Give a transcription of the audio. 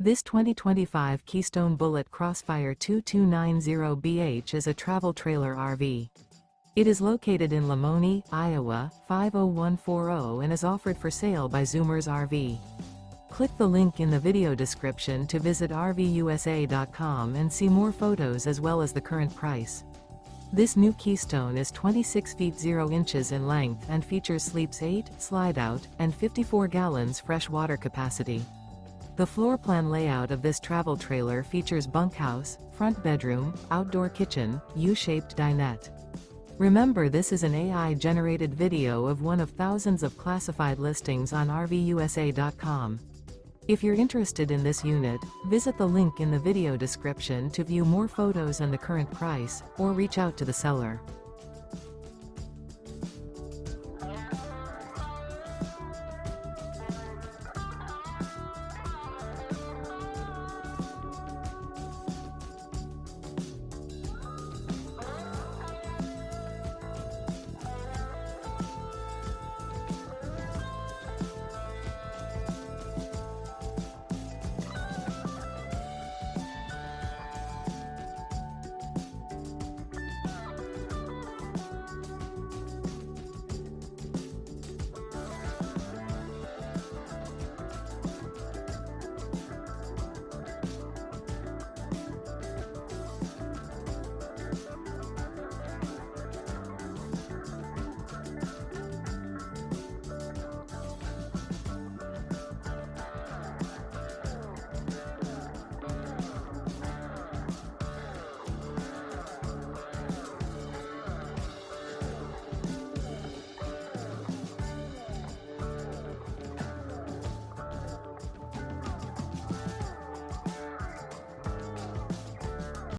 This 2025 Keystone Bullet Crossfire 2290BH is a travel trailer RV. It is located in Lamoni, Iowa, 50140 and is offered for sale by Zoomers RV. Click the link in the video description to visit RVUSA.com and see more photos as well as the current price. This new Keystone is 26 feet 0 inches in length and features sleeps 8, Slideout, and 54 gallons fresh water capacity. The floor plan layout of this travel trailer features bunkhouse, front bedroom, outdoor kitchen, U-shaped dinette. Remember, this is an AI-generated video of one of thousands of classified listings on RVUSA.com. If you're interested in this unit, visit the link in the video description to view more photos and the current price, or reach out to the seller.